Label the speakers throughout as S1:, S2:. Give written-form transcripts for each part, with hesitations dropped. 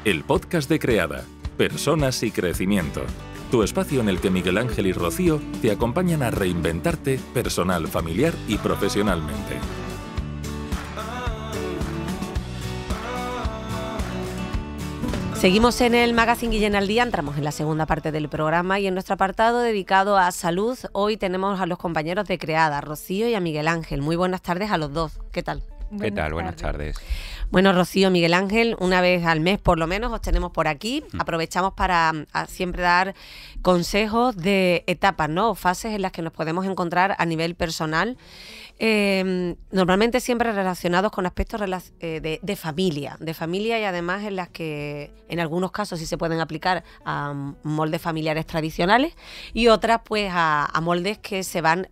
S1: el podcast de Creada, Personas y Crecimiento. Tu espacio en el que Miguel Ángel y Rocío te acompañan a reinventarte personal, familiar y profesionalmente.
S2: Seguimos en el Magazine Guillén al Día, entramos en la segunda parte del programa y en nuestro apartado dedicado a salud, hoy tenemos a los compañeros de Creada, Rocío y a Miguel Ángel. Muy buenas tardes a los dos, ¿qué tal?
S3: ¿Qué tal? Buenas tardes.
S2: Bueno, Rocío, Miguel Ángel, una vez al mes por lo menos os tenemos por aquí. Aprovechamos para siempre dar consejos de etapas, ¿no? O fases en las que nos podemos encontrar a nivel personal. Normalmente siempre relacionados con aspectos de familia y además en las que en algunos casos sí se pueden aplicar a moldes familiares tradicionales y otras pues a moldes que se van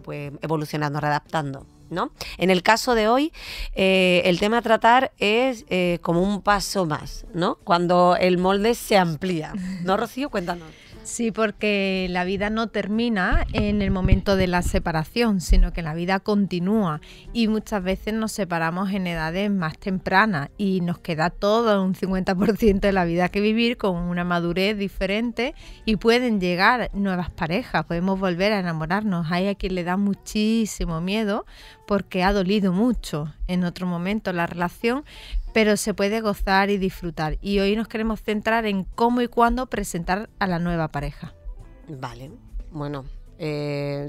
S2: pues evolucionando, readaptando, ¿no? En el caso de hoy, el tema a tratar es como un paso más, ¿no? Cuando el molde se amplía, ¿no, Rocío? Cuéntanos.
S4: Sí, porque la vida no termina en el momento de la separación, sino que la vida continúa y muchas veces nos separamos en edades más tempranas y nos queda todo un 50% de la vida que vivir con una madurez diferente y pueden llegar nuevas parejas, podemos volver a enamorarnos. Hay a quien le da muchísimo miedo porque ha dolido mucho en otro momento la relación, pero se puede gozar y disfrutar. Y hoy nos queremos centrar en cómo y cuándo presentar a la nueva pareja.
S2: Vale, bueno,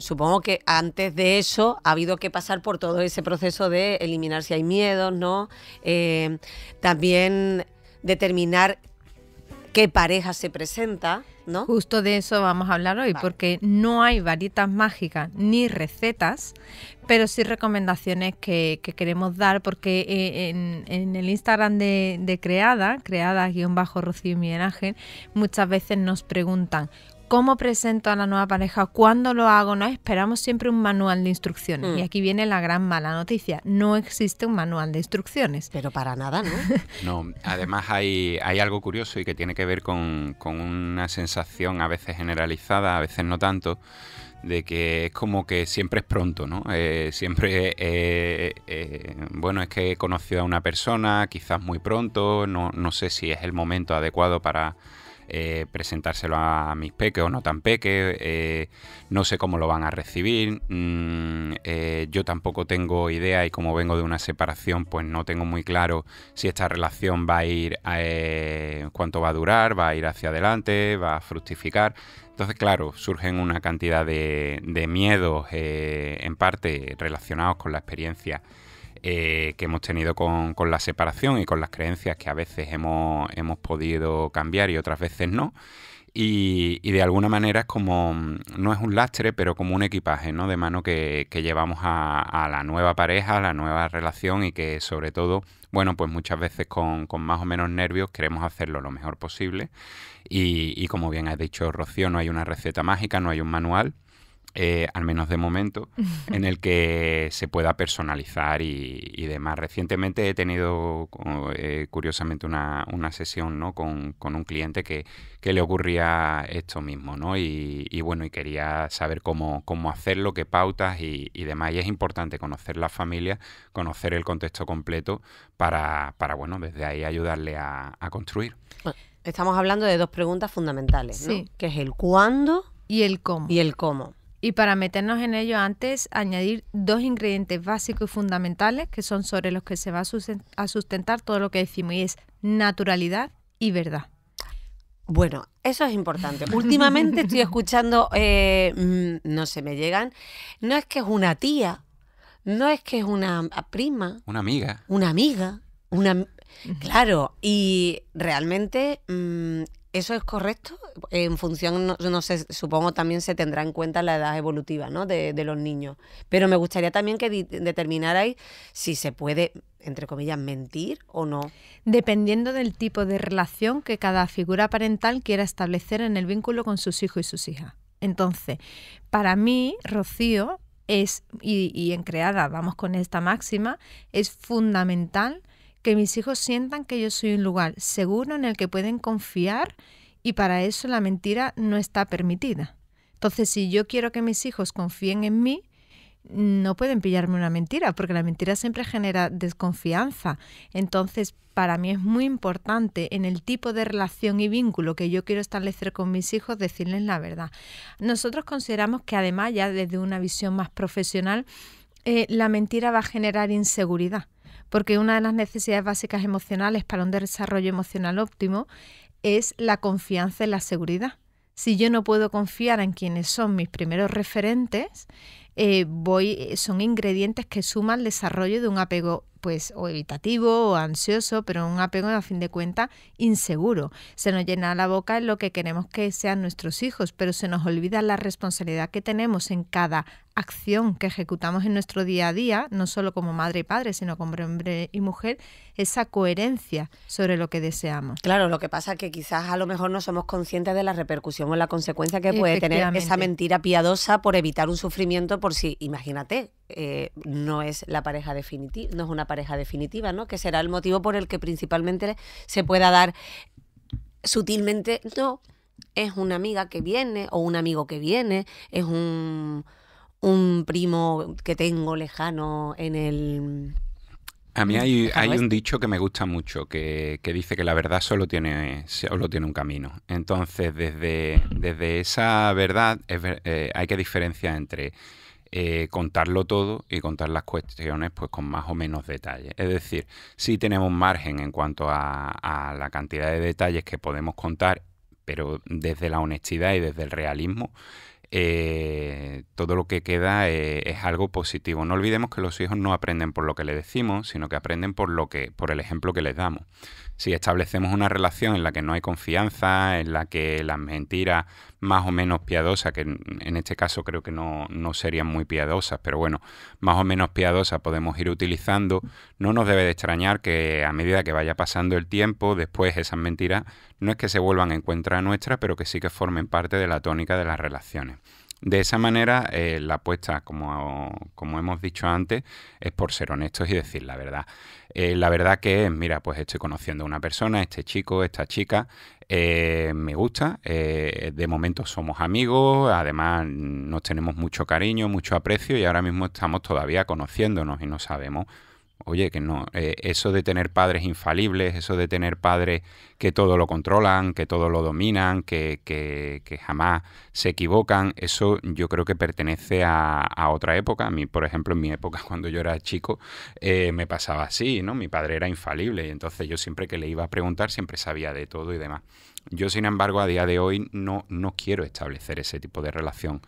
S2: supongo que antes de eso ha habido que pasar por todo ese proceso de eliminar si hay miedos, ¿no? También determinar qué pareja se presenta, ¿no?
S4: Justo de eso vamos a hablar hoy, vale. Porque no hay varitas mágicas ni recetas, pero sí recomendaciones que queremos dar, porque en el Instagram de Creada_Rocío y Miguel Ángel, muchas veces nos preguntan ¿cómo presento a la nueva pareja? ¿Cuándo lo hago? No esperamos siempre un manual de instrucciones. Y aquí viene la gran mala noticia. No existe un manual de instrucciones.
S2: Pero para nada, ¿no?
S3: No, además hay algo curioso y que tiene que ver con una sensación a veces generalizada, a veces no tanto, de que es como que siempre es pronto, ¿no? Es que he conocido a una persona, quizás muy pronto, no sé si es el momento adecuado para presentárselo a mis peques o no tan peques, no sé cómo lo van a recibir, yo tampoco tengo idea y como vengo de una separación pues no tengo muy claro si esta relación va a ir, cuánto va a durar, va a ir hacia adelante, va a fructificar. Entonces, claro, surgen una cantidad de miedos en parte relacionados con la experiencia que hemos tenido con la separación y con las creencias que a veces hemos podido cambiar y otras veces no. Y de alguna manera es como, no es un lastre, pero como un equipaje, ¿no? De mano que llevamos a la nueva pareja, a la nueva relación y que sobre todo, bueno, pues muchas veces con más o menos nervios queremos hacerlo lo mejor posible. Y como bien has dicho, Rocío, no hay una receta mágica, no hay un manual. Al menos de momento, en el que se pueda personalizar y demás. Recientemente he tenido, curiosamente, una sesión, ¿no? con un cliente que le ocurría esto mismo, ¿no? Y bueno, y quería saber cómo hacerlo, qué pautas y demás. Y es importante conocer la familia, conocer el contexto completo para bueno, desde ahí ayudarle a construir.
S2: Bueno, estamos hablando de dos preguntas fundamentales, ¿no?
S4: Sí.
S2: Que es el cuándo
S4: y el cómo.
S2: Y
S4: para meternos en ello, antes añadir dos ingredientes básicos y fundamentales que son sobre los que se va a sustentar todo lo que decimos, y es naturalidad y verdad.
S2: Bueno, eso es importante. Últimamente estoy escuchando, no sé, me llegan, no es que es una tía, no es que es una prima.
S3: Una amiga.
S2: Claro, y realmente ¿eso es correcto? En función, no sé, supongo también se tendrá en cuenta la edad evolutiva, ¿no? de los niños. Pero me gustaría también que determinarais si se puede, entre comillas, mentir o no.
S4: Dependiendo del tipo de relación que cada figura parental quiera establecer en el vínculo con sus hijos y sus hijas. Entonces, para mí, Rocío, y en Creada vamos con esta máxima, es fundamental que mis hijos sientan que yo soy un lugar seguro en el que pueden confiar, y para eso la mentira no está permitida. Entonces, si yo quiero que mis hijos confíen en mí, no pueden pillarme una mentira, porque la mentira siempre genera desconfianza. Entonces, para mí es muy importante en el tipo de relación y vínculo que yo quiero establecer con mis hijos, decirles la verdad. Nosotros consideramos que además, ya desde una visión más profesional, la mentira va a generar inseguridad, porque una de las necesidades básicas emocionales para un desarrollo emocional óptimo es la confianza y la seguridad. Si yo no puedo confiar en quienes son mis primeros referentes, son ingredientes que suman al desarrollo de un apego pues o evitativo o ansioso, pero un apego a fin de cuentas inseguro. Se nos llena la boca en lo que queremos que sean nuestros hijos, pero se nos olvida la responsabilidad que tenemos en cada acción que ejecutamos en nuestro día a día, no solo como madre y padre, sino como hombre y mujer, esa coherencia sobre lo que deseamos.
S2: Claro, lo que pasa es que quizás a lo mejor no somos conscientes de la repercusión o la consecuencia que puede tener esa mentira piadosa por evitar un sufrimiento, por si, imagínate, no es la pareja definitiva, no es una pareja definitiva, ¿no? Que será el motivo por el que principalmente se pueda dar sutilmente, no, es una amiga que viene o un amigo que viene, es un primo que tengo lejano en el...
S3: A mí hay un dicho que me gusta mucho, que dice que la verdad solo tiene un camino. Entonces, desde esa verdad hay que diferenciar entre contarlo todo y contar las cuestiones pues con más o menos detalle. Es decir, sí tenemos margen en cuanto a la cantidad de detalles que podemos contar, pero desde la honestidad y desde el realismo, todo lo que queda es algo positivo. No olvidemos que los hijos no aprenden por lo que les decimos, sino que aprenden por el ejemplo que les damos. Si establecemos una relación en la que no hay confianza, en la que las mentiras más o menos piadosas, que en este caso creo que no serían muy piadosas, pero bueno, más o menos piadosas podemos ir utilizando, no nos debe de extrañar que a medida que vaya pasando el tiempo, después esas mentiras no es que se vuelvan en contra nuestra, pero que sí que formen parte de la tónica de las relaciones. De esa manera, la apuesta, como hemos dicho antes, es por ser honestos y decir la verdad. La verdad que es, mira, pues estoy conociendo a una persona, este chico, esta chica, me gusta, de momento somos amigos, además nos tenemos mucho cariño, mucho aprecio y ahora mismo estamos todavía conociéndonos y no sabemos. Oye, que no, eso de tener padres infalibles, eso de tener padres que todo lo controlan, que todo lo dominan, que jamás se equivocan, eso yo creo que pertenece a otra época. A mí, por ejemplo, en mi época, cuando yo era chico, me pasaba así, ¿no? Mi padre era infalible y entonces yo siempre que le iba a preguntar siempre sabía de todo y demás. Yo, sin embargo, a día de hoy no quiero establecer ese tipo de relación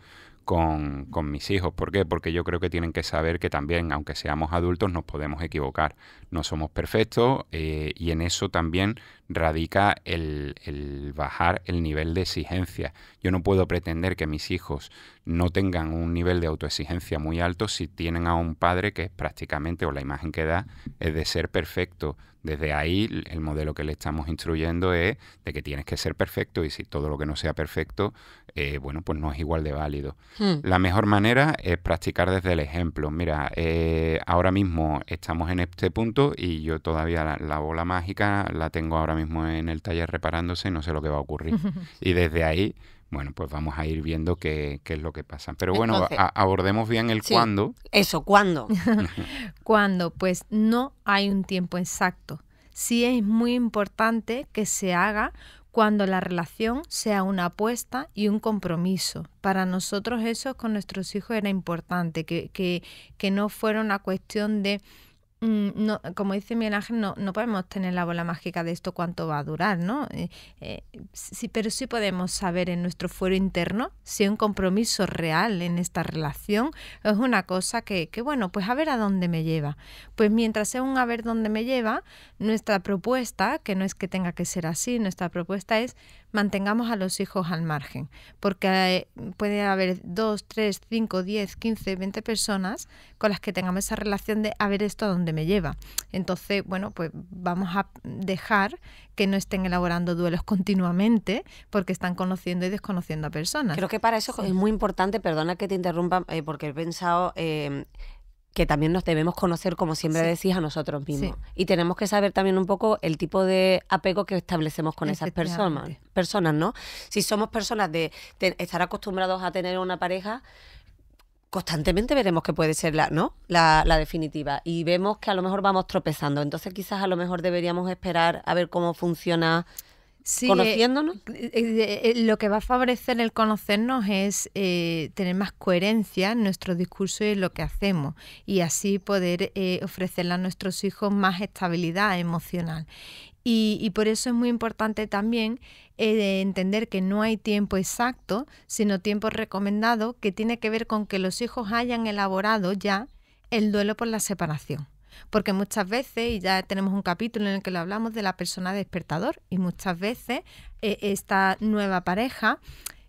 S3: con mis hijos. ¿Por qué? Porque yo creo que tienen que saber que también, aunque seamos adultos, nos podemos equivocar. No somos perfectos y en eso también radica el bajar el nivel de exigencia. Yo no puedo pretender que mis hijos no tengan un nivel de autoexigencia muy alto si tienen a un padre que es prácticamente, o la imagen que da, es de ser perfecto. Desde ahí el modelo que le estamos instruyendo es de que tienes que ser perfecto y si todo lo que no sea perfecto, bueno, pues no es igual de válido. La mejor manera es practicar desde el ejemplo. Mira, ahora mismo estamos en este punto y yo todavía la bola mágica la tengo ahora mismo en el taller reparándose y no sé lo que va a ocurrir. Y desde ahí, bueno, pues vamos a ir viendo qué es lo que pasa. Pero bueno, entonces, abordemos bien el cuándo.
S2: Eso, ¿cuándo?
S4: ¿Cuándo? Pues no hay un tiempo exacto. Sí es muy importante que se haga cuando la relación sea una apuesta y un compromiso. Para nosotros eso con nuestros hijos era importante, que no fuera una cuestión de... No, como dice Miguel Ángel, no podemos tener la bola mágica de esto cuánto va a durar, ¿no? Sí, pero sí podemos saber en nuestro fuero interno si hay un compromiso real en esta relación. Es una cosa que bueno, pues a ver a dónde me lleva. Pues mientras sea un a ver dónde me lleva, nuestra propuesta, que no es que tenga que ser así, nuestra propuesta es mantengamos a los hijos al margen, porque puede haber 2, 3, 5, 10, 15, 20 personas con las que tengamos esa relación de a ver esto a dónde me lleva. Entonces, bueno, pues vamos a dejar que no estén elaborando duelos continuamente porque están conociendo y desconociendo a personas.
S2: Creo que para eso es muy importante, perdona que te interrumpa, porque he pensado... que también nos debemos conocer, como siempre decís, a nosotros mismos. Sí. Y tenemos que saber también un poco el tipo de apego que establecemos con esas personas, ¿no? Si somos personas de estar acostumbrados a tener una pareja, constantemente veremos que puede ser la definitiva, y vemos que a lo mejor vamos tropezando. Entonces quizás a lo mejor deberíamos esperar a ver cómo funciona. Sí, conociéndonos.
S4: Lo que va a favorecer el conocernos es tener más coherencia en nuestro discurso y en lo que hacemos, y así poder ofrecerle a nuestros hijos más estabilidad emocional. Y por eso es muy importante también entender que no hay tiempo exacto, sino tiempo recomendado, que tiene que ver con que los hijos hayan elaborado ya el duelo por la separación. Porque muchas veces, y ya tenemos un capítulo en el que lo hablamos de la persona despertador, y muchas veces esta nueva pareja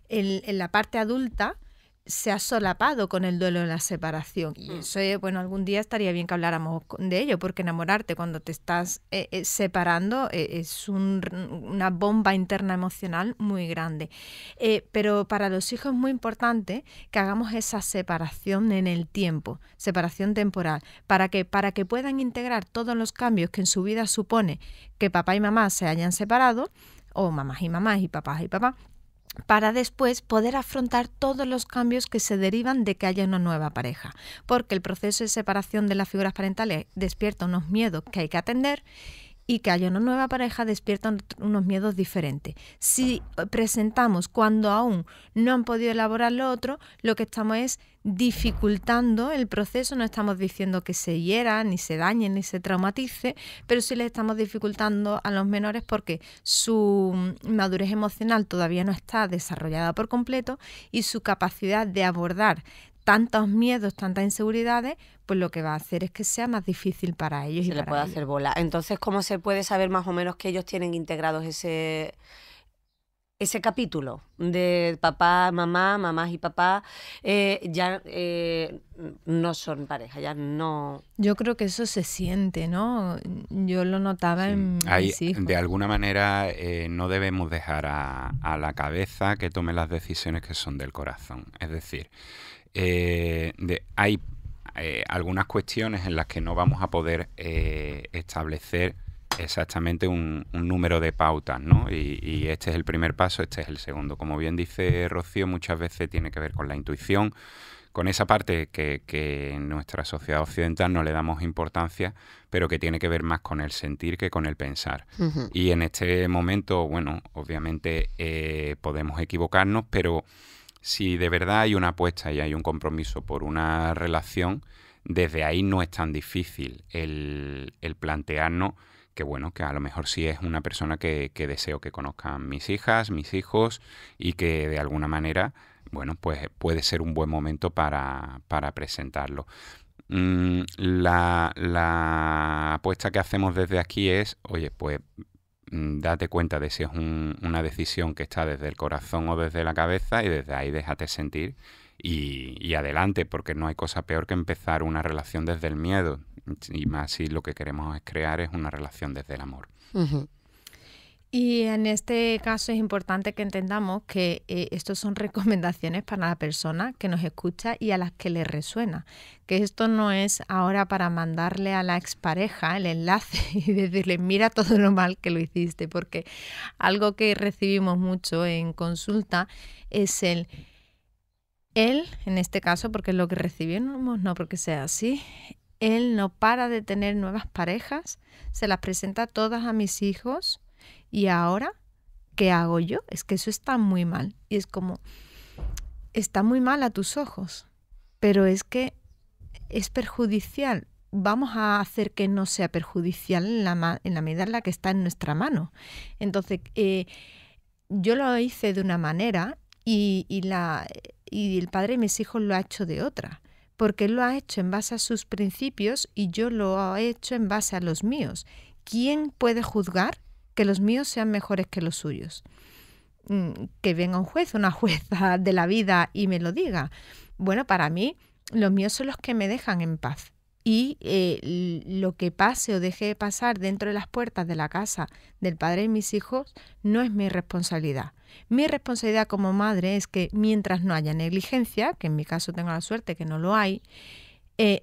S4: en la parte adulta se ha solapado con el duelo de la separación. Y eso, bueno, algún día estaría bien que habláramos de ello, porque enamorarte cuando te estás separando es una bomba interna emocional muy grande. Pero para los hijos es muy importante que hagamos esa separación en el tiempo, separación temporal, para que puedan integrar todos los cambios que en su vida supone que papá y mamá se hayan separado, o mamás y papás y papá, para después poder afrontar todos los cambios que se derivan de que haya una nueva pareja. Porque el proceso de separación de las figuras parentales despierta unos miedos que hay que atender, y que haya una nueva pareja despierta unos miedos diferentes. Si presentamos cuando aún no han podido elaborar lo otro, lo que estamos es dificultando el proceso. No estamos diciendo que se hieran, ni se dañen, ni se traumatice, pero sí les estamos dificultando a los menores porque su madurez emocional todavía no está desarrollada por completo, y su capacidad de abordar tantos miedos, tantas inseguridades, pues lo que va a hacer es que sea más difícil para ellos.
S2: Se le puede hacer bola. Entonces, ¿cómo se puede saber más o menos que ellos tienen integrados ese capítulo de papá, mamá, mamás y papá? Ya no son pareja, ya no...
S4: Yo creo que eso se siente, ¿no? Yo lo notaba en mis hijos.
S3: De alguna manera no debemos dejar a la cabeza que tome las decisiones que son del corazón. Es decir, hay algunas cuestiones en las que no vamos a poder establecer exactamente un número de pautas, ¿no? Y este es el primer paso, este es el segundo. Como bien dice Rocío, muchas veces tiene que ver con la intuición, con esa parte que en nuestra sociedad occidental no le damos importancia, pero que tiene que ver más con el sentir que con el pensar. Uh-huh. Y en este momento, bueno, obviamente podemos equivocarnos, pero si de verdad hay una apuesta y hay un compromiso por una relación, desde ahí no es tan difícil el plantearnos que, bueno, que a lo mejor sí es una persona que deseo que conozcan mis hijas, mis hijos, y que de alguna manera, bueno, pues puede ser un buen momento para presentarlo. La apuesta que hacemos desde aquí es, oye, pues date cuenta de si es una decisión que está desde el corazón o desde la cabeza, y desde ahí déjate sentir y adelante, porque no hay cosa peor que empezar una relación desde el miedo, y más si lo que queremos es crear es una relación desde el amor.
S4: Uh-huh. Y en este caso es importante que entendamos que estos son recomendaciones para la persona que nos escucha y a las que le resuena. Que esto no es ahora para mandarle a la expareja el enlace y decirle, mira todo lo mal que lo hiciste, porque algo que recibimos mucho en consulta es él, en este caso, porque es lo que recibimos, no porque sea así, él no para de tener nuevas parejas, se las presenta todas a mis hijos. ¿Y ahora qué hago yo? Es que eso está muy mal. Y es como, está muy mal a tus ojos, pero es que es perjudicial. Vamos a hacer que no sea perjudicial en la medida en la que está en nuestra mano. Entonces, yo lo hice de una manera y el padre de mis hijos lo ha hecho de otra. Porque él lo ha hecho en base a sus principios y yo lo he hecho en base a los míos. ¿Quién puede juzgar que los míos sean mejores que los suyos? Que venga un juez, una jueza de la vida y me lo diga. Bueno, para mí los míos son los que me dejan en paz. Y lo que pase o deje de pasar dentro de las puertas de la casa del padre de mis hijos no es mi responsabilidad. Mi responsabilidad como madre es que mientras no haya negligencia, que en mi caso tengo la suerte que no lo hay,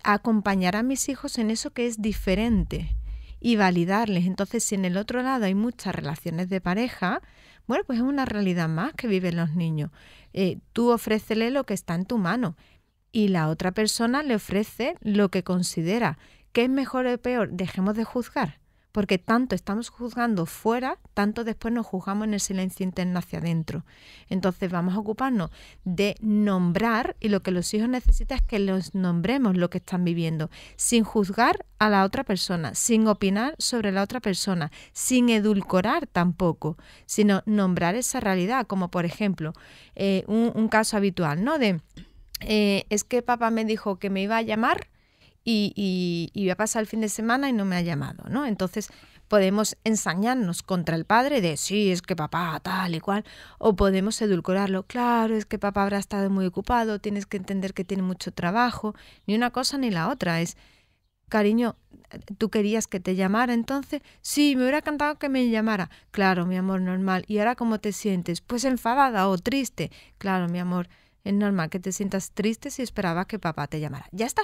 S4: acompañar a mis hijos en eso que es diferente y validarles. Entonces, si en el otro lado hay muchas relaciones de pareja, bueno, pues es una realidad más que viven los niños. Tú ofrécele lo que está en tu mano. y la otra persona le ofrece lo que considera que es mejor o peor. Dejemos de juzgar, porque tanto estamos juzgando fuera, tanto después nos juzgamos en el silencio interno hacia adentro. Entonces vamos a ocuparnos de nombrar, y lo que los hijos necesitan es que los nombremos lo que están viviendo, sin juzgar a la otra persona, sin opinar sobre la otra persona, sin edulcorar tampoco, sino nombrar esa realidad, como por ejemplo un caso habitual, ¿no? Es que papá me dijo que me iba a llamar y voy a pasar el fin de semana y no me ha llamado, ¿no? Entonces podemos ensañarnos contra el padre de sí, es que papá tal y cual, o podemos edulcorarlo, claro, es que papá habrá estado muy ocupado, tienes que entender que tiene mucho trabajo, ni una cosa ni la otra, es, cariño, ¿tú querías que te llamara entonces? Sí, me hubiera encantado que me llamara. Claro, mi amor, normal. ¿Y ahora cómo te sientes? Pues enfadada o triste. Claro, mi amor, es normal que te sientas triste si esperabas que papá te llamara. Ya está.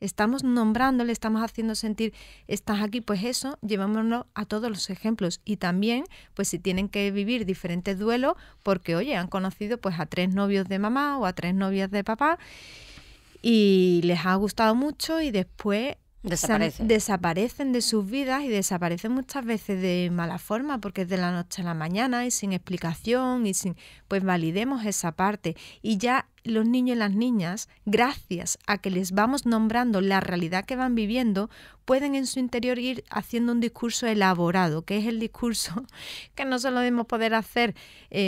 S4: Estamos nombrándole, estamos haciendo sentir, estás aquí, pues eso, llevámonos a todos los ejemplos. Y también, pues si tienen que vivir diferentes duelos, porque, oye, han conocido pues a 3 novios de mamá o a 3 novias de papá y les ha gustado mucho y después desaparecen de sus vidas y desaparecen muchas veces de mala forma, porque es de la noche a la mañana y sin explicación y sin, pues validemos esa parte. Y ya los niños y las niñas, gracias a que les vamos nombrando la realidad que van viviendo, pueden en su interior ir haciendo un discurso elaborado, que es el discurso que no solo debemos poder hacer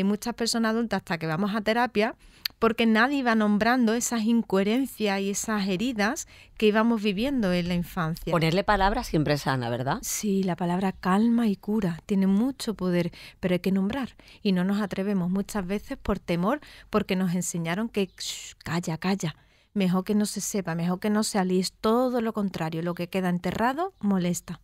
S4: muchas personas adultas hasta que vamos a terapia, porque nadie iba nombrando esas incoherencias y esas heridas que íbamos viviendo en la infancia.
S2: Ponerle palabras siempre es sana, ¿verdad?
S4: Sí, la palabra calma y cura tiene mucho poder, pero hay que nombrar. Y no nos atrevemos muchas veces por temor, porque nos enseñaron que calla, calla. Mejor que no se sepa, mejor que no se alíe. Todo lo contrario, lo que queda enterrado molesta.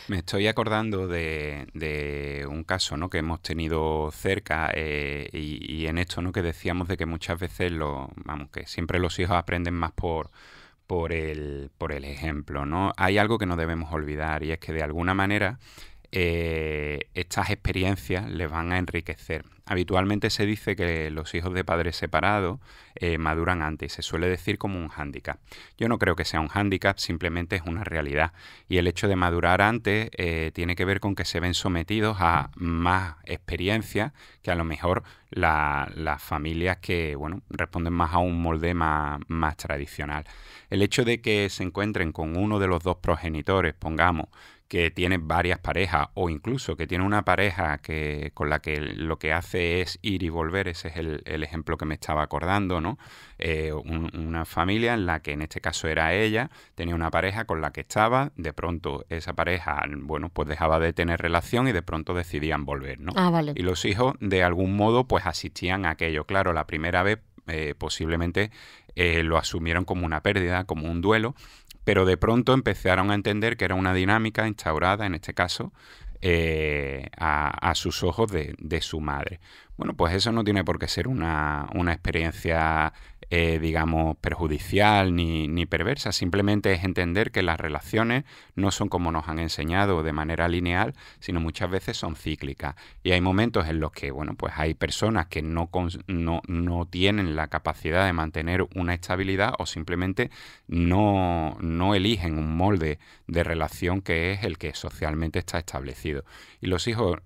S3: Me estoy acordando de un caso, ¿no?, que hemos tenido cerca y en esto, ¿no?, que decíamos de que muchas veces que siempre los hijos aprenden más por el ejemplo, ¿no? Hay algo que no debemos olvidar y es que de alguna manera estas experiencias les van a enriquecer. Habitualmente se dice que los hijos de padres separados maduran antes y se suele decir como un hándicap. Yo no creo que sea un hándicap, simplemente es una realidad. Y el hecho de madurar antes tiene que ver con que se ven sometidos a más experiencias que a lo mejor las familias que responden más a un molde más tradicional. El hecho de que se encuentren con uno de los dos progenitores, pongamos, que tiene varias parejas o incluso que tiene una pareja con la que lo que hace es ir y volver, ese es el ejemplo que me estaba acordando, ¿no? Una familia en la que en este caso era ella, tenía una pareja con la que estaba, de pronto esa pareja, pues dejaba de tener relación y de pronto decidían volver, ¿no?
S2: Ah, vale.
S3: Y los hijos de algún modo pues asistían a aquello. Claro, la primera vez posiblemente lo asumieron como una pérdida, como un duelo, pero de pronto empezaron a entender que era una dinámica instaurada, en este caso, a sus ojos de su madre. Bueno, pues eso no tiene por qué ser una experiencia, digamos, perjudicial ni perversa. Simplemente es entender que las relaciones no son como nos han enseñado de manera lineal, sino muchas veces son cíclicas. Y hay momentos en los que, pues hay personas que no tienen la capacidad de mantener una estabilidad o simplemente no eligen un molde de relación que es el que socialmente está establecido. Y los hijos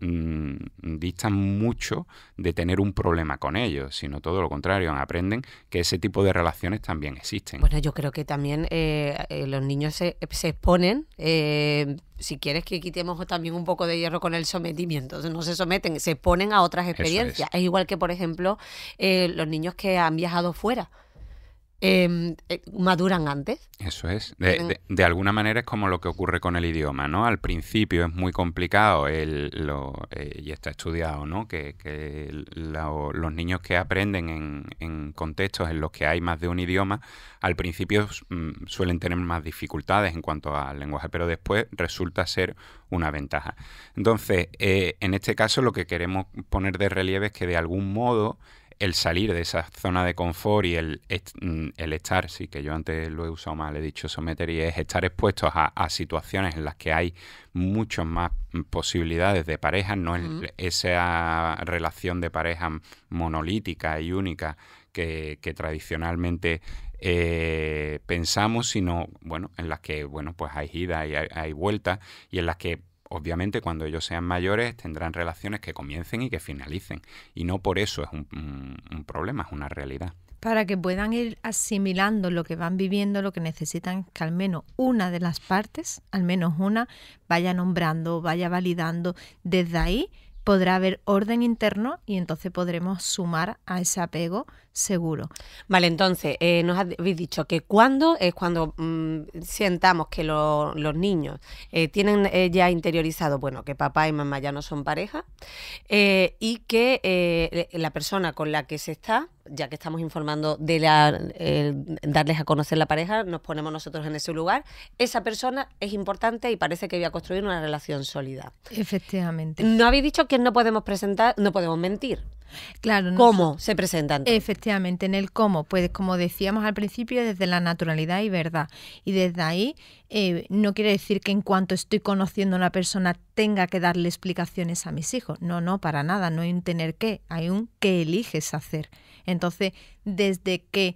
S3: distan mucho de tener un problema con ellos, sino todo lo contrario, aprenden que ese tipo de relaciones también existen.
S2: Bueno, yo creo que también los niños se exponen, si quieres que quitemos también un poco de hierro con el sometimiento, no se someten, se exponen a otras experiencias. Es igual que, por ejemplo, los niños que han viajado fuera. Maduran antes.
S3: Eso es. De alguna manera es como lo que ocurre con el idioma, ¿no? Al principio es muy complicado y está estudiado, ¿no? Que los niños que aprenden en contextos en los que hay más de un idioma, al principio suelen tener más dificultades en cuanto al lenguaje, pero después resulta ser una ventaja. Entonces, en este caso lo que queremos poner de relieve es que de algún modo el salir de esa zona de confort y el estar, sí, que yo antes lo he usado mal, he dicho someter, y es estar expuestos a situaciones en las que hay muchas más posibilidades de pareja, no es esa relación de pareja monolítica y única que tradicionalmente pensamos, sino, bueno, en las que, bueno, pues hay idas y hay vueltas, y en las que obviamente cuando ellos sean mayores tendrán relaciones que comiencen y que finalicen, y no por eso es un problema, es una realidad.
S4: Para que puedan ir asimilando lo que van viviendo, lo que necesitan que al menos una de las partes, al menos una, vaya nombrando, vaya validando. Desde ahí podrá haber orden interno y entonces podremos sumar a ese apego seguro.
S2: Vale, entonces, nos habéis dicho que cuando es cuando sientamos que los niños tienen ya interiorizado, bueno, que papá y mamá ya no son pareja, y que la persona con la que se está, ya que estamos informando de darles a conocer la pareja, nos ponemos nosotros en ese lugar, esa persona es importante y parece que voy a construir una relación sólida.
S4: Efectivamente.
S2: No habéis dicho que no podemos presentar, no podemos mentir.
S4: Claro,
S2: ¿Cómo se presentan?
S4: Efectivamente, en el cómo, pues como decíamos al principio, desde la naturalidad y verdad. Y desde ahí no quiere decir que en cuanto estoy conociendo a una persona tenga que darle explicaciones a mis hijos. No, para nada, no hay un tener que, hay un que eliges hacer. Entonces, desde que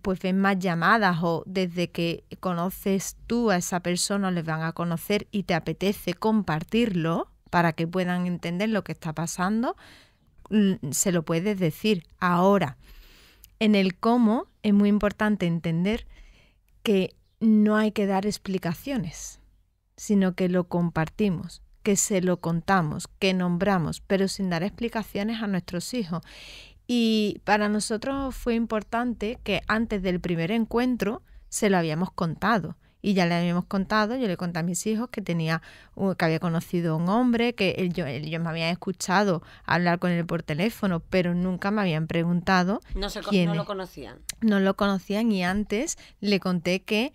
S4: pues ven más llamadas o desde que conoces tú a esa persona, les van a conocer y te apetece compartirlo para que puedan entender lo que está pasando, se lo puedes decir. Ahora, en el cómo es muy importante entender que no hay que dar explicaciones, sino que lo compartimos, que se lo contamos, que nombramos, pero sin dar explicaciones a nuestros hijos. Y para nosotros fue importante que antes del primer encuentro se lo habíamos contado. Y ya le habíamos contado, yo le conté a mis hijos que había conocido a un hombre, que ellos me habían escuchado hablar con él por teléfono, pero nunca me habían preguntado quién.
S2: No lo conocían.
S4: No lo conocían, y antes le conté que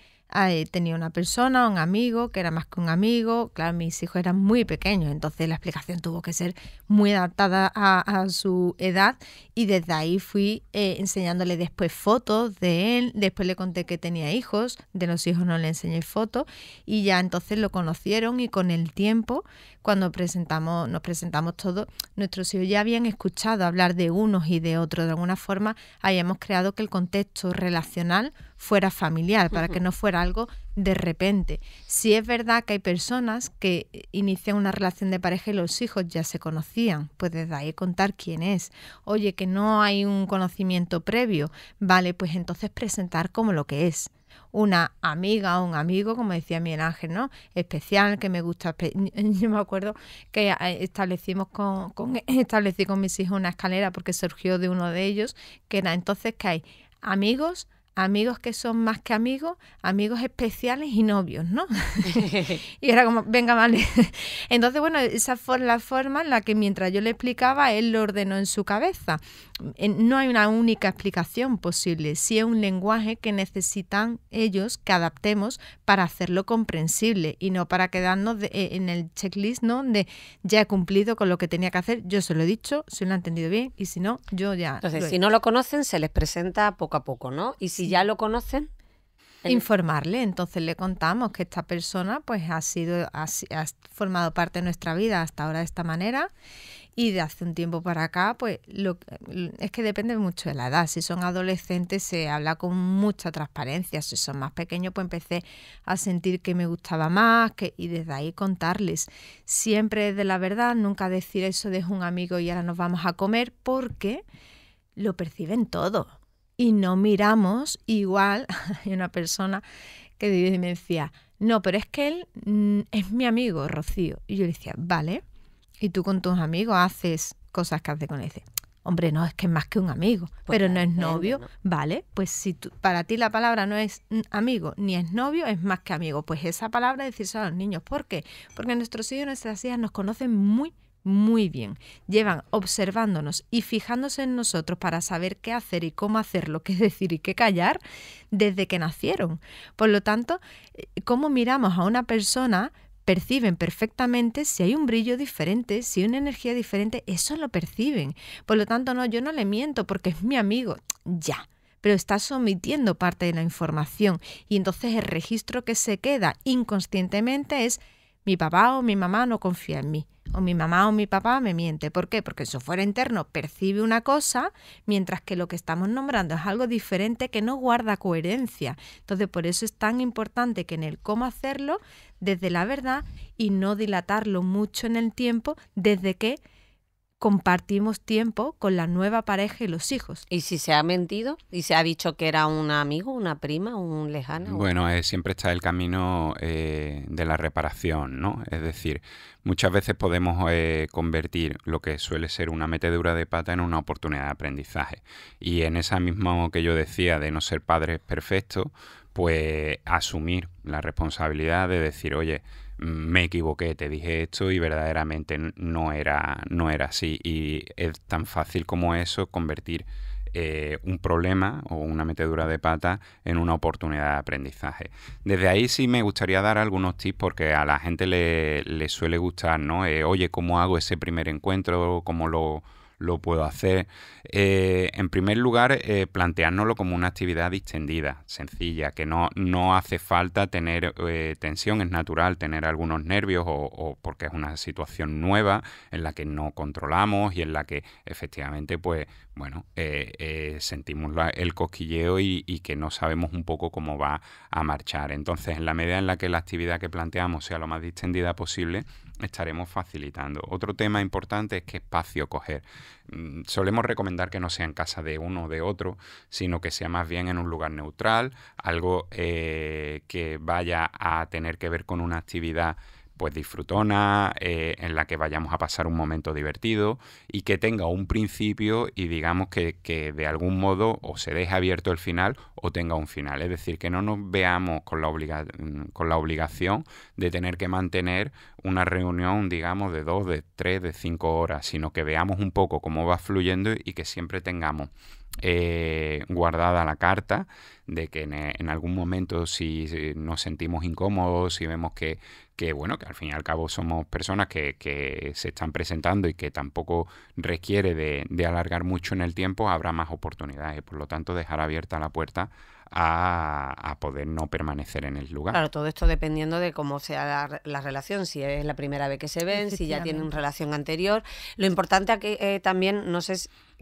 S4: tenía una persona, un amigo, que era más que un amigo. Claro, mis hijos eran muy pequeños, entonces la explicación tuvo que ser muy adaptada a su edad, y desde ahí fui enseñándole después fotos de él. Después le conté que tenía hijos, de los hijos no le enseñé fotos, y ya entonces lo conocieron, y con el tiempo, cuando nos presentamos todos, nuestros hijos ya habían escuchado hablar de unos y de otros. De alguna forma habíamos creado que el contexto relacional fuera familiar, para que no fuera algo de repente. Sí es verdad que hay personas que inician una relación de pareja y los hijos ya se conocían, pues desde ahí contar quién es. Oye, que no hay un conocimiento previo, vale, pues entonces presentar como lo que es. Una amiga o un amigo, como decía Miguel Ángel, ¿no? Especial, que me gusta. Yo me acuerdo que establecí con mis hijos una escalera porque surgió de uno de ellos, que era entonces que hay amigos que son más que amigos, amigos especiales y novios, ¿no? Y era como, venga, vale. Entonces, bueno, esa fue la forma en la que mientras yo le explicaba, él lo ordenó en su cabeza. No hay una única explicación posible, sí es un lenguaje que necesitan ellos que adaptemos para hacerlo comprensible y no para quedarnos en el checklist, ¿no? De ya he cumplido con lo que tenía que hacer, yo se lo he dicho, si lo han entendido bien, y si no, yo ya...
S2: Entonces, si no lo conocen, se les presenta poco a poco, ¿no? Y si ya lo conocen...
S4: Informarle, entonces le contamos que esta persona pues ha formado parte de nuestra vida hasta ahora de esta manera, y de hace un tiempo para acá pues es que depende mucho de la edad. Si son adolescentes se habla con mucha transparencia, si son más pequeños pues empecé a sentir que me gustaba más, y desde ahí contarles siempre de la verdad, nunca decir eso de un amigo y ahora nos vamos a comer, porque lo perciben todo. Y no miramos igual. Hay una persona que me decía, no, pero es que él es mi amigo, Rocío. Y yo le decía, vale, ¿y tú con tus amigos haces cosas que haces con él? Y dice, hombre, no, es que es más que un amigo, pues pero no es novio. ¿No? Vale, pues si para ti la palabra no es amigo ni es novio, es más que amigo. Pues esa palabra decirse a los niños. ¿Por qué? Porque nuestros hijos y nuestras hijas nos conocen muy bien, llevan observándonos y fijándose en nosotros para saber qué hacer y cómo hacerlo, qué decir y qué callar desde que nacieron. Por lo tanto, cómo miramos a una persona, perciben perfectamente si hay un brillo diferente, si hay una energía diferente, eso lo perciben. Por lo tanto, no, yo no le miento porque es mi amigo, ya. Pero está omitiendo parte de la información, y entonces el registro que se queda inconscientemente es: mi papá o mi mamá no confía en mí, o mi mamá o mi papá me miente. ¿Por qué? Porque su fuero interno percibe una cosa, mientras que lo que estamos nombrando es algo diferente que no guarda coherencia. Entonces, por eso es tan importante que en el cómo hacerlo, desde la verdad, y no dilatarlo mucho en el tiempo, desde que compartimos tiempo con la nueva pareja y los hijos.
S2: ¿Y si se ha mentido? ¿Y se ha dicho que era un amigo, una prima, un lejano?
S3: Bueno, siempre está el camino de la reparación, ¿no? Es decir, muchas veces podemos convertir lo que suele ser una metedura de pata en una oportunidad de aprendizaje. Y en esa misma que yo decía de no ser padres perfectos, pues asumir la responsabilidad de decir, oye, me equivoqué, te dije esto y verdaderamente no era así. Y es tan fácil como eso convertir un problema o una metedura de pata en una oportunidad de aprendizaje. Desde ahí sí me gustaría dar algunos tips porque a la gente le suele gustar, ¿no? Oye, ¿cómo hago ese primer encuentro? ¿Cómo lo puedo hacer? En primer lugar, planteárnoslo como una actividad distendida, sencilla, que no hace falta tener tensión, es natural tener algunos nervios o porque es una situación nueva en la que no controlamos y en la que efectivamente, pues, bueno, sentimos el cosquilleo y que no sabemos un poco cómo va a marchar. Entonces, en la medida en la que la actividad que planteamos sea lo más distendida posible, estaremos facilitando. Otro tema importante es qué espacio coger. Solemos recomendar que no sea en casa de uno o de otro, sino que sea más bien en un lugar neutral, algo que vaya a tener que ver con una actividad pues disfrutona, en la que vayamos a pasar un momento divertido y que tenga un principio y digamos que de algún modo o se deje abierto el final o tenga un final. Es decir, que no nos veamos con la obligación de tener que mantener una reunión, digamos, de 2, de 3, de 5 horas, sino que veamos un poco cómo va fluyendo y que siempre tengamos guardada la carta de que en algún momento si nos sentimos incómodos, si vemos que bueno, que al fin y al cabo somos personas que se están presentando y que tampoco requiere de alargar mucho en el tiempo, habrá más oportunidades. Por lo tanto, dejar abierta la puerta a poder no permanecer en el lugar.
S2: Claro, todo esto dependiendo de cómo sea la relación, si es la primera vez que se ven, si ya tienen relación anterior. Lo importante aquí también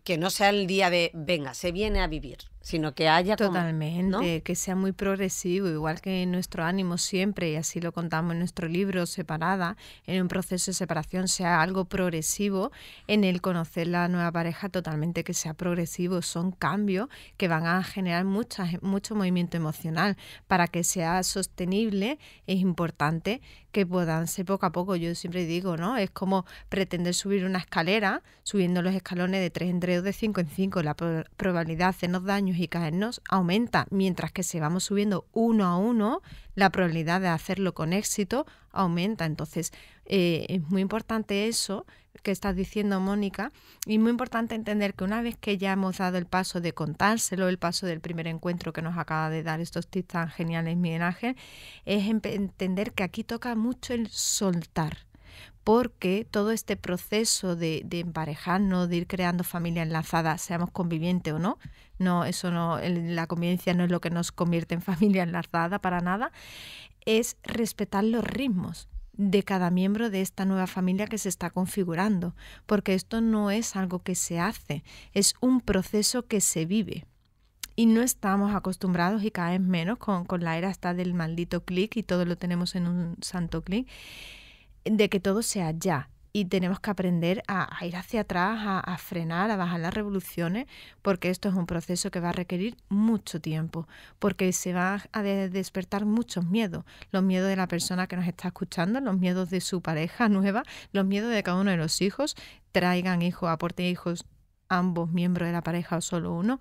S2: que no sea el día de, venga, se viene a vivir, sino que haya
S4: totalmente,
S2: ¿no?
S4: Que sea muy progresivo, igual que nuestro ánimo siempre, y así lo contamos en nuestro libro Separada, en un proceso de separación sea algo progresivo, en el conocer la nueva pareja totalmente que sea progresivo. Son cambios que van a generar mucho movimiento emocional. Para que sea sostenible es importante que puedan ser poco a poco. Yo siempre digo, ¿no? Es como pretender subir una escalera, subiendo los escalones de 3 en 3 o de 5 en 5. La probabilidad de hacernos daños y caernos aumenta, mientras que si vamos subiendo uno a uno, la probabilidad de hacerlo con éxito aumenta. Entonces, es muy importante eso que estás diciendo, Mónica, y muy importante entender que una vez que ya hemos dado el paso de contárselo, el paso del primer encuentro que nos acaba de dar estos tips tan geniales, Miguel Ángel, es entender que aquí toca mucho el soltar. Porque todo este proceso de emparejarnos, de ir creando familia enlazada, seamos convivientes o no, la convivencia no es lo que nos convierte en familia enlazada para nada, es respetar los ritmos de cada miembro de esta nueva familia que se está configurando, porque esto no es algo que se hace, es un proceso que se vive. Y no estamos acostumbrados, y cada vez menos con la era esta del maldito clic, y todo lo tenemos en un santo clic, de que todo sea ya. Y tenemos que aprender a ir hacia atrás, a frenar, a bajar las revoluciones, porque esto es un proceso que va a requerir mucho tiempo, porque se va a despertar muchos miedos. Los miedos de la persona que nos está escuchando, los miedos de su pareja nueva, los miedos de cada uno de los hijos. Traigan hijos, aporten hijos ambos miembros de la pareja o solo uno.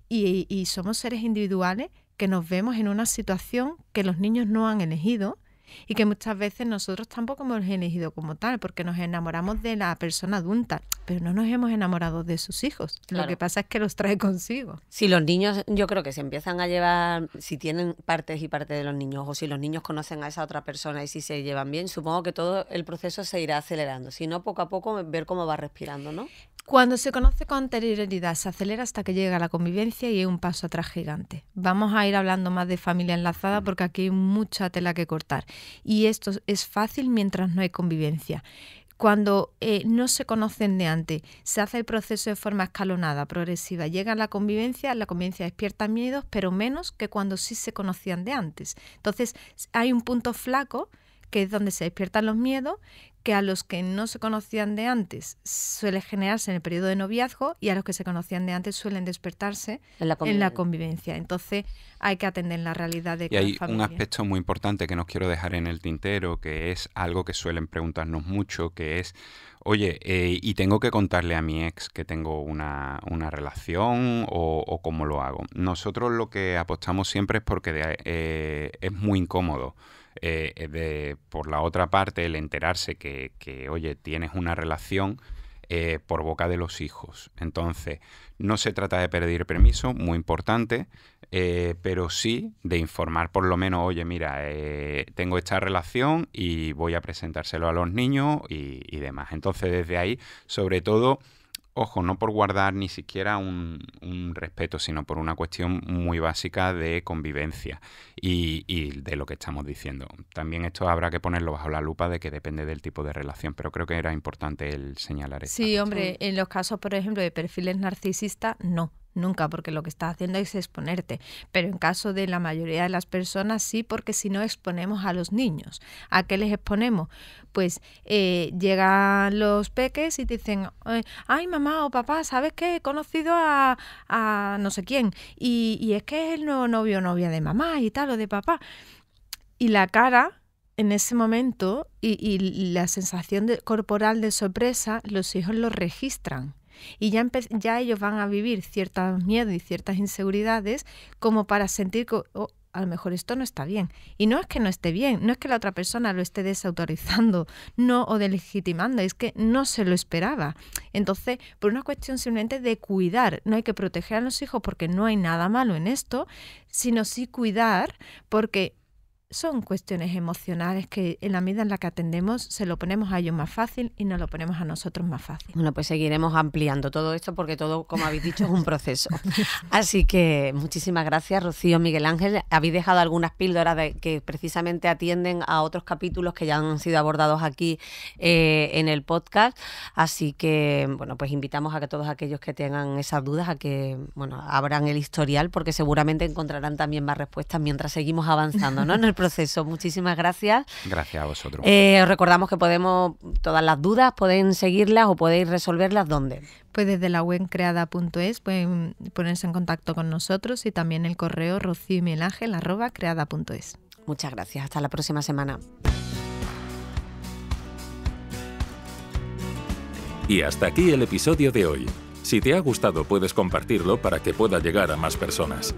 S4: Y somos seres individuales que nos vemos en una situación que los niños no han elegido, y que muchas veces nosotros tampoco hemos elegido como tal, porque nos enamoramos de la persona adulta, pero no nos hemos enamorado de sus hijos. Claro. Lo que pasa es que los trae consigo.
S2: Si los niños, yo creo que se empiezan a llevar, si tienen partes y partes de los niños, o si los niños conocen a esa otra persona y si se llevan bien, supongo que todo el proceso se irá acelerando. Si no, poco a poco ver cómo va respirando, ¿no?
S4: Cuando se conoce con anterioridad, se acelera hasta que llega a la convivencia y es un paso atrás gigante. Vamos a ir hablando más de familia enlazada porque aquí hay mucha tela que cortar. Y esto es fácil mientras no hay convivencia. Cuando no se conocen de antes, se hace el proceso de forma escalonada, progresiva. Llega la convivencia despierta miedos, pero menos que cuando sí se conocían de antes. Entonces, hay un punto flaco, que es donde se despiertan los miedos, que a los que no se conocían de antes suele generarse en el periodo de noviazgo y a los que se conocían de antes suelen despertarse en la convivencia. Entonces hay que atender la realidad de cada familia.
S3: Y hay un aspecto muy importante que no quiero dejar en el tintero, que es algo que suelen preguntarnos mucho, que es, oye, ¿y tengo que contarle a mi ex que tengo una relación o cómo lo hago? Nosotros lo que apostamos siempre es porque es muy incómodo. Por la otra parte, el enterarse que oye, tienes una relación por boca de los hijos. Entonces, no se trata de pedir permiso, muy importante, pero sí de informar por lo menos, oye, mira, tengo esta relación y voy a presentárselo a los niños y demás. Entonces, desde ahí, sobre todo, ojo, no por guardar ni siquiera un respeto, sino por una cuestión muy básica de convivencia y de lo que estamos diciendo. También esto habrá que ponerlo bajo la lupa de que depende del tipo de relación, pero creo que era importante el señalar esto.
S4: Sí, hombre, en los casos, por ejemplo, de perfiles narcisistas, no. Nunca, porque lo que estás haciendo es exponerte. Pero en caso de la mayoría de las personas, sí, porque si no exponemos a los niños. ¿A qué les exponemos? Pues llegan los peques y te dicen, ay, mamá o papá, ¿sabes qué? He conocido a no sé quién. Y es que es el nuevo novio o novia de mamá y tal, o de papá. Y la cara, en ese momento, y la sensación corporal de sorpresa, los hijos lo registran. Y ya ellos van a vivir ciertos miedos y ciertas inseguridades como para sentir que a lo mejor esto no está bien. Y no es que no esté bien, no es que la otra persona lo esté desautorizando o delegitimando, es que no se lo esperaba. Entonces, por una cuestión simplemente de cuidar, no hay que proteger a los hijos porque no hay nada malo en esto, sino sí cuidar porque son cuestiones emocionales que en la medida en la que atendemos se lo ponemos a ellos más fácil y nos lo ponemos a nosotros más fácil.
S2: Bueno, pues seguiremos ampliando todo esto porque todo, como habéis dicho, es un proceso. Así que muchísimas gracias, Rocío, Miguel Ángel. Habéis dejado algunas píldoras que precisamente atienden a otros capítulos que ya han sido abordados aquí en el podcast. Así que, bueno, pues invitamos a que todos aquellos que tengan esas dudas a que, bueno, abran el historial porque seguramente encontrarán también más respuestas mientras seguimos avanzando, ¿no? En el proceso. Muchísimas gracias.
S3: Gracias a vosotros.
S2: Os recordamos que todas las dudas, pueden seguirlas o podéis resolverlas, ¿dónde?
S4: Pues desde la web creada.es pueden ponerse en contacto con nosotros y también el correo rocioymielangel@creada.es.
S2: Muchas gracias. Hasta la próxima semana.
S1: Y hasta aquí el episodio de hoy. Si te ha gustado, puedes compartirlo para que pueda llegar a más personas.